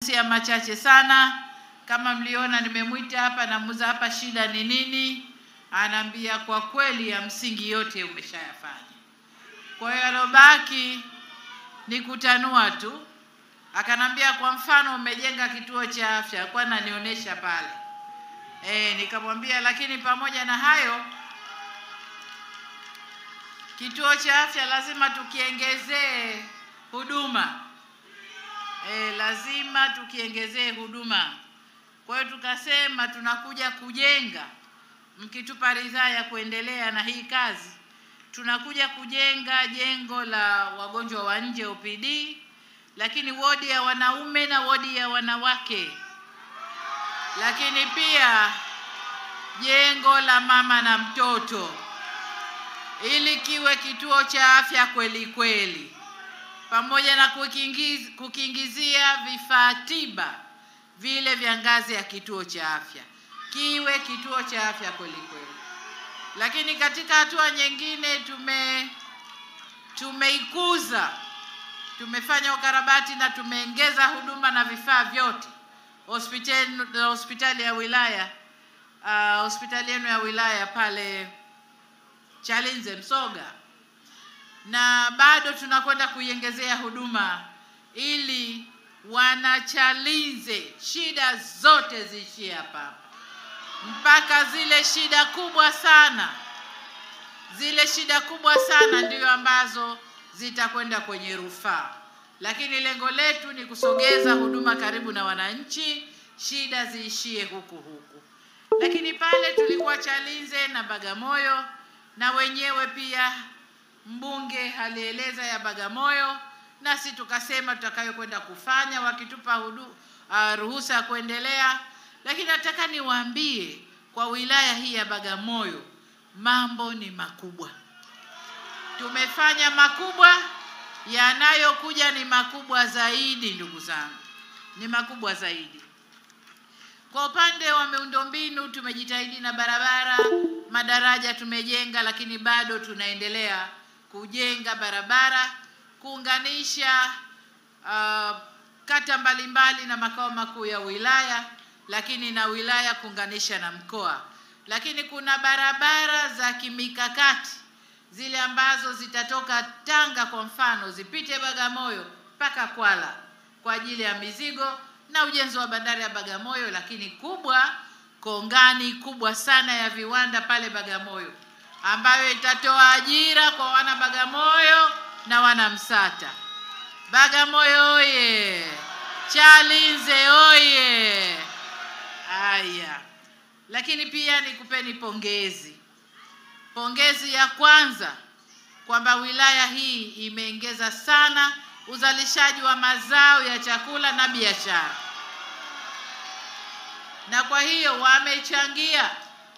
nitagusia machache sana. Kama mliona nimemwita hapa na muza hapa, shida ni nini? Anaambia kwa kweli ya msingi yote umeshayafanya. Kwa hiyo alobaki ni kutanua tu. Akanambia kwa mfano umejenga kituo cha afya, kwa ananionyesha pale. Nikamwambia lakini pamoja na hayo kituo cha afya lazima tukiongezee huduma. Lazima tukiongezee huduma. Kwa hiyo tukasema tunakuja kujenga, mkitupa ridhaa ya kuendelea na hii kazi, tunakuja kujenga jengo la wagonjwa wa nje OPD, lakini wodi ya wanaume na wodi ya wanawake. Lakini pia jengo la mama na mtoto, ili kiwe kituo cha afya kweli kweli, pamoja na kukiingizia vifaa tiba vile vya ngazi ya kituo cha afya, kiwe kituo cha afya kweli kweli. Lakini katika hatua nyingine tumeikuza, tumefanya ukarabati na tumeongeza huduma na vifaa vyote. Hospitali ya wilaya, hospitali yenu ya wilaya pale Chalinze Msoga, na bado tunakwenda kuiongezea huduma ili wanachalinze shida zote ziishie hapa, mpaka zile shida kubwa sana, ndio ambazo zitakwenda kwenye rufaa. Lakini lengo letu ni kusogeza huduma karibu na wananchi, shida ziishie huku. Lakini pale tulikuwa Chalinze na Bagamoyo, na wenyewe pia mbunge alieleza ya Bagamoyo, nasi tukasema tutakayokwenda kufanya wakitupa ruhusa ya kuendelea. Lakini nataka niwaambie kwa wilaya hii ya Bagamoyo mambo ni makubwa. Tumefanya makubwa, yanayokuja ni makubwa zaidi ndugu zangu. Ni makubwa zaidi. Kwa upande wa miundombinu tumejitahidi na barabara, madaraja tumejenga, lakini bado tunaendelea kujenga barabara, kuunganisha kata mbalimbali na makao makuu ya wilaya, lakini na wilaya kuunganisha na mkoa. Lakini kuna barabara za kimikakati zile ambazo zitatoka Tanga kwa mfano zipite Bagamoyo mpaka Kwala kwa ajili ya mizigo na ujenzi wa bandari ya Bagamoyo. Lakini kubwa, kongani kubwa sana ya viwanda pale Bagamoyo, ambayo itatoa ajira kwa wana Bagamoyo na wana Msata. Bagamoyo oye! Chalinze oye! Haya. Lakini pia nikupeni pongezi ya kwanza kwamba wilaya hii imeongeza sana uzalishaji wa mazao ya chakula na biashara, na kwa hiyo wamechangia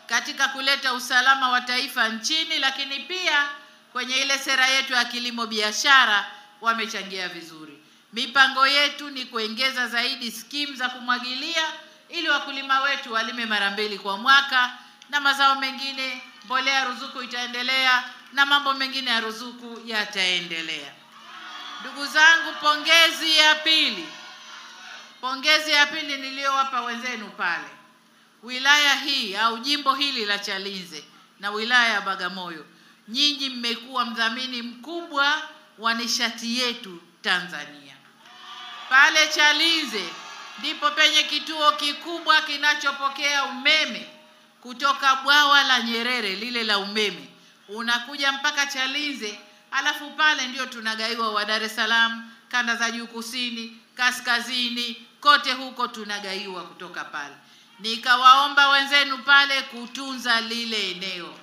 katika kuleta usalama wa taifa nchini. Lakini pia kwenye ile sera yetu ya kilimo biashara wamechangia vizuri. Mipango yetu ni kuongeza zaidi skimu za kumwagilia ili wakulima wetu walime mara 2 kwa mwaka, na mazao mengine, mbolea ruzuku itaendelea na mambo mengine ya ruzuku yataendelea. Ndugu zangu, pongezi ya pili niliyowapa wenzenu pale, wilaya hii au jimbo hili la Chalinze na wilaya ya Bagamoyo, nyinyi mmekuwa mdhamini mkubwa wa nishati yetu Tanzania. Pale Chalinze ndipo penye kituo kikubwa kinachopokea umeme kutoka bwawa la Nyerere, lile la umeme unakuja mpaka Chalinze, alafu pale ndio tunagaiwa wa Dar es Salaam, kanda za juu kusini, kaskazini, kote huko tunagaiwa kutoka pale. Nikawaomba wenzenu pale kutunza lile eneo.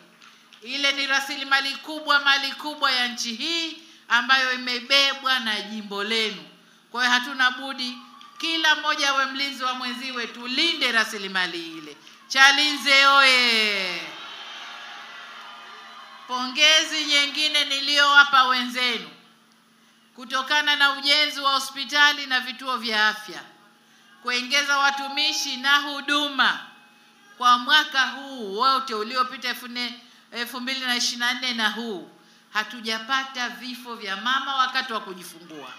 Ile ni rasilimali kubwa, mali kubwa ya nchi hii ambayo imebebwa na jimbo lenu. Kwa hiyo hatuna budi kila mmoja awe mlinzi wa mwenziwe, tulinde rasilimali ile. Chalinze oye! Pongezi nyingine niliyowapa wenzenu kutokana na ujenzi wa hospitali na vituo vya afya, kuongeza watumishi na huduma kwa mwaka huu wote uliopita 2024 na huu hatujapata vifo vya mama wakati wa kujifungua.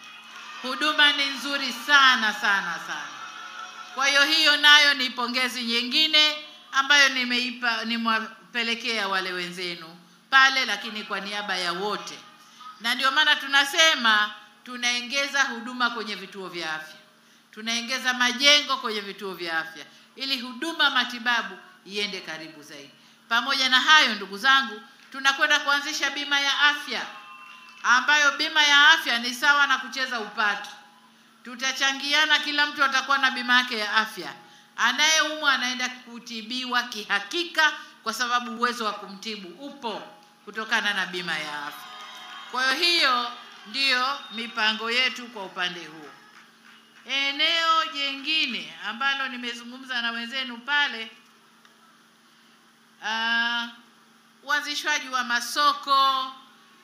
Huduma ni nzuri sana sana sana. Kwa hiyo nayo ni pongezi nyingine ambayo nimewapelekea wale wenzenu pale, lakini kwa niaba ya wote. Na ndio maana tunasema tunaongeza huduma kwenye vituo vya afya, tunaongeza majengo kwenye vituo vya afya ili huduma matibabu iende karibu zaidi. Pamoja na hayo, ndugu zangu, tunakwenda kuanzisha bima ya afya, ambayo bima ya afya ni sawa na kucheza upato. Tutachangiana, kila mtu atakuwa na bima yake ya afya. Anayeumwa anaenda kutibiwa kihakika, kwa sababu uwezo wa kumtibu upo kutokana na bima ya afya. Kwa hiyo ndiyo mipango yetu kwa upande huo. Eneo jingine ambalo nimezungumza na wenzenu pale, uanzishwaji wa masoko,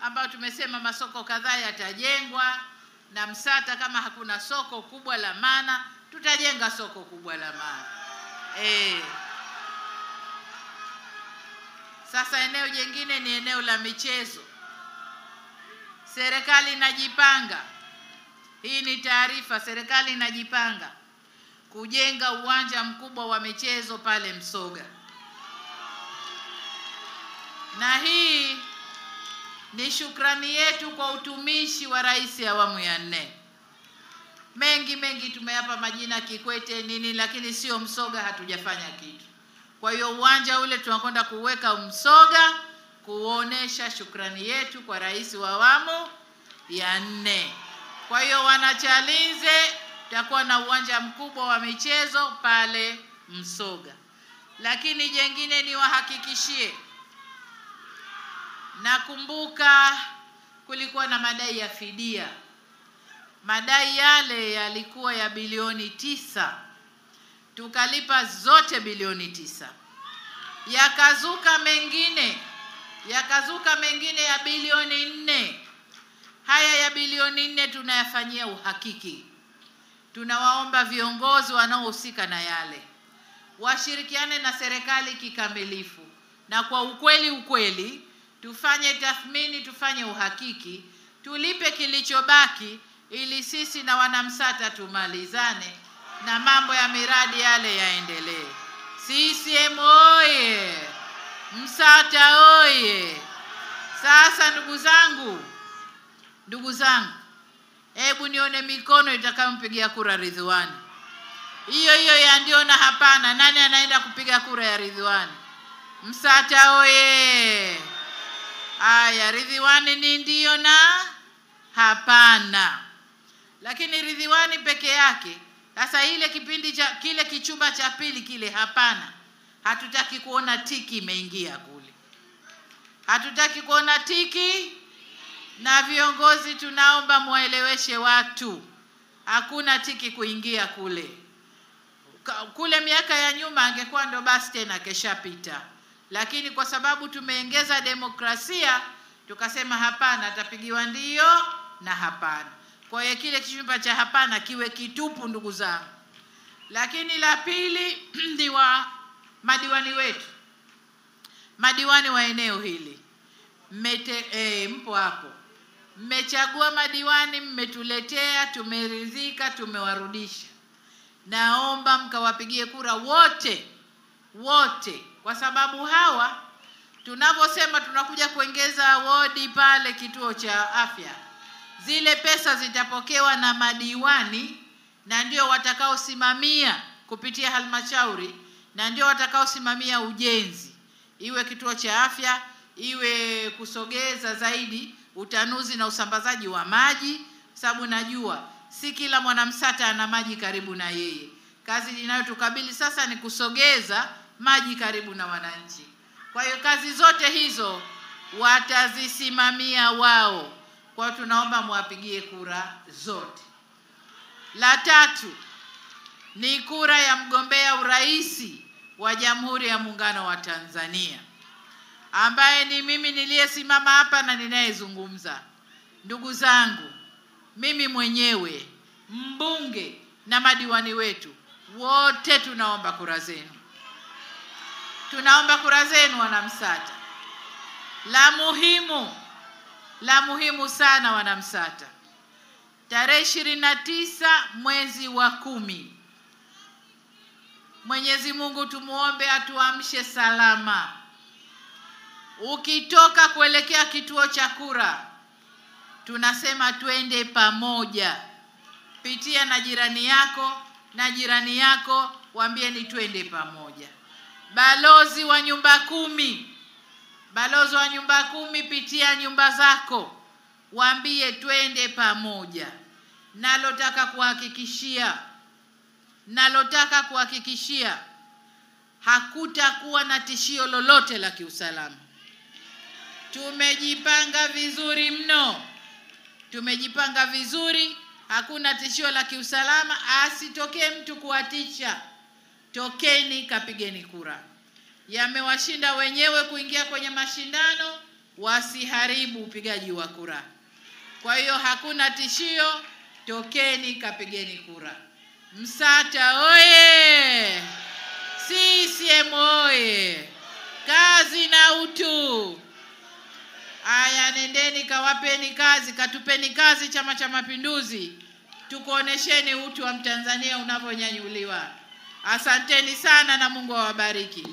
ambao tumesema masoko kadhaa yatajengwa na Msata. Kama hakuna soko kubwa la maana, tutajenga soko kubwa la maana. Sasa eneo jingine ni eneo la michezo. Serikali inajipanga, hii ni taarifa, serikali inajipanga kujenga uwanja mkubwa wa michezo pale Msoga. Na hii ni shukrani yetu kwa utumishi wa Rais awamu ya 4. Mengi tumeyapa majina, Kikwete nini, lakini sio Msoga, hatujafanya kitu. Kwa hiyo uwanja ule tunakwenda kuweka Msoga, kuonesha shukrani yetu kwa Rais wa awamu ya 4. Kwa hiyo Wanachalinze tutakuwa na uwanja mkubwa wa michezo pale Msoga. Lakini jengine ni wahakikishie, nakumbuka kulikuwa na madai ya fidia. Madai yale yalikuwa ya bilioni 9. Tukalipa zote bilioni 9. Yakazuka mengine ya bilioni 4. Haya ya bilioni 4 tunayafanyia uhakiki. Tunawaomba viongozi wanaohusika na yale washirikiane na serikali kikamilifu, na kwa ukweli tufanye tathmini, tufanye uhakiki, tulipe kilichobaki ili sisi na wanamsata tumalizane na mambo ya miradi yale yaendelee. CCM oye! Msata oye! Sasa ndugu zangu, hebu nione mikono itakayompigia kura Ridhiwani. Hiyo ya ndio na hapana. Nani anaenda kupiga kura ya Ridhiwani? Msata oye! Aya, Ridhiwani ni ndio na hapana. Lakini Ridhiwani peke yake, sasa ile kile kichumba cha pili kile hapana. Hatutaki kuona tiki imeingia kule. Hatutaki kuona tiki, na viongozi tunaomba mueleweshe watu. Hakuna tiki kuingia kule. Kule miaka ya nyuma angekuwa ndo basi tena keshapita. Lakini kwa sababu tumeongeza demokrasia, tukasema hapana, atapigiwa ndio na hapana. Kwa hiyo kile kichumba cha hapana kiwe kitupu, ndugu zangu. Lakini la pili ni wa madiwani wetu. Madiwani wa eneo hili. Mpo hapo. Mmechagua madiwani, mmetuletea, tumeridhika, tumewarudisha. Naomba mkawapigie kura wote, kwa sababu hawa tunavyosema tunakuja kuongeza wodi pale kituo cha afya. Zile pesa zitapokewa na madiwani, na ndio watakaosimamia kupitia halmashauri, na ndio watakaosimamia ujenzi, iwe kituo cha afya, iwe kusogeza zaidi utanuzi na usambazaji wa maji, sababu najua si kila mwanamsata ana maji karibu na yeye. Kazi inayotukabili sasa ni kusogeza maji karibu na wananchi. Kwa hiyo kazi zote hizo watazisimamia wao. Kwa hiyo tunaomba muwapigie kura zote. La tatu ni kura ya mgombea uraisi wa Jamhuri ya Muungano wa Tanzania, ambaye ni mimi niliyesimama hapa na ninayezungumza. Ndugu zangu, mimi mwenyewe, mbunge na madiwani wetu wote tunaomba kura zenu. Tunaomba kura zenu wanamsata. La muhimu sana wanamsata. Tarehe 29 mwezi wa 10 Mwenyezi Mungu tumuombe atuamshe salama. Ukitoka kuelekea kituo cha kura, tunasema twende pamoja. Pitia na jirani yako waambie ni twende pamoja. Balozi wa nyumba 10, pitia nyumba zako, waambie twende pamoja. Nalotaka kuhakikishia hakutakuwa na tishio lolote la kiusalama. Tumejipanga vizuri mno. Hakuna tishio la kiusalama. Asitokee mtu kuwatisha. Tokeni kapigeni kura. Yamewashinda wenyewe kuingia kwenye mashindano, wasiharibu upigaji wa kura. Kwa hiyo hakuna tishio, tokeni kapigeni kura. Msata oye! CCM oye! Kazi na utu. Aya, nendeni kawapeni kazi, katupeni kazi Chama cha Mapinduzi. Tukuonesheni utu wa Mtanzania unavyonyanyuliwa. Asanteni sana na Mungu awabariki.